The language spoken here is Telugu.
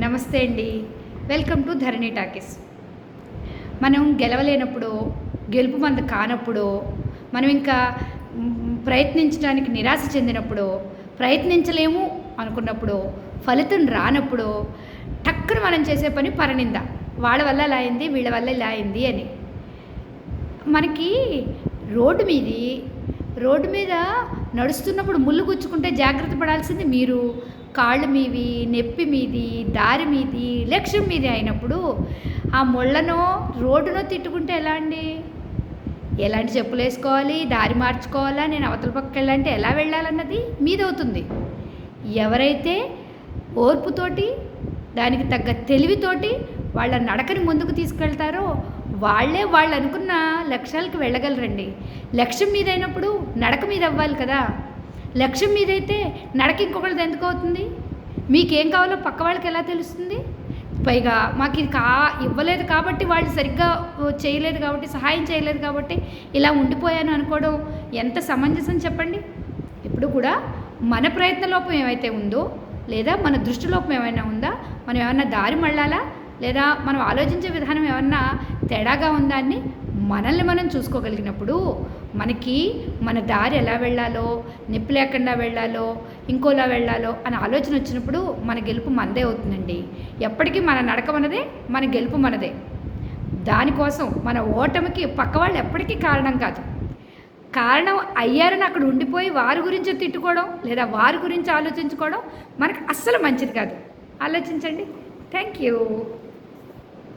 నమస్తే అండి. Welcome to Dharani talkies. మనం గెలవలేనప్పుడు, గెలుపు మంది కానప్పుడు, మనం ఇంకా ప్రయత్నించడానికి నిరాశ చెందినప్పుడు, ప్రయత్నించలేము అనుకున్నప్పుడు, ఫలితం రానప్పుడు టక్కున మనం చేసే పని పరనింద. వాళ్ళ వల్ల ఇలా అయింది, వీళ్ళ వల్ల ఇలా అయింది అని. మనకి రోడ్డు మీద నడుస్తున్నప్పుడు ముళ్ళు గుచ్చుకుంటే జాగ్రత్త పడాల్సింది మీరు. కాళ్ళు మీవి, నొప్పి మీది, దారి మీది, లక్ష్యం మీది అయినప్పుడు ఆ ముళ్ళనో రోడ్డునో తిట్టుకుంటే ఎలా అండి? ఎలాంటి చెప్పులు వేసుకోవాలి, దారి మార్చుకోవాలా, నేను అవతల పక్కకి వెళ్ళాలంటే ఎలా వెళ్ళాలన్నది మీదవుతుంది. ఎవరైతే ఓర్పుతోటి, దానికి తగ్గ తెలివితోటి వాళ్ళ నడకని ముందుకు తీసుకెళ్తారో వాళ్ళే వాళ్ళు అనుకున్న లక్ష్యాలకు వెళ్ళగలరండి. లక్ష్యం మీదైనప్పుడు నడక మీద అవ్వాలి కదా. లక్ష్యం మీదైతే నడక ఇంకొకరిది ఎందుకు అవుతుంది? మీకేం కావాలో పక్క వాళ్ళకి ఎలా తెలుస్తుంది? పైగా మాకు ఇది ఇవ్వలేదు కాబట్టి, వాళ్ళు సరిగ్గా చేయలేదు కాబట్టి, సహాయం చేయలేదు కాబట్టి ఇలా ఉండిపోయాను అనుకోవడం ఎంత సమంజసం చెప్పండి. ఇప్పుడు కూడా మన ప్రయత్న లోపం ఏమైతే ఉందో, లేదా మన దృష్టి లోపం ఏమైనా ఉందా, మనం ఏమన్నా దారి మళ్ళాలా, లేదా మనం ఆలోచించే విధానం ఏమన్నా తేడాగా ఉందా అని మనల్ని మనం చూసుకోగలిగినప్పుడు మనకి మన దారి ఎలా వెళ్ళాలో, నొప్పి లేకుండా వెళ్ళాలో, ఇంకోలా వెళ్ళాలో అని ఆలోచన వచ్చినప్పుడు మన గెలుపు మనదే అవుతుందండి. ఎప్పటికీ మన నడక మనదే, మన గెలుపు మనదే. దానికోసం మన ఓటమికి పక్క వాళ్ళు ఎప్పటికీ కారణం కాదు. కారణం అయ్యారని అక్కడ ఉండిపోయి వారి గురించి తిట్టుకోవడం, లేదా వారి గురించి ఆలోచించుకోవడం మనకు అస్సలు మంచిది కాదు. ఆలోచించండి. Thank you.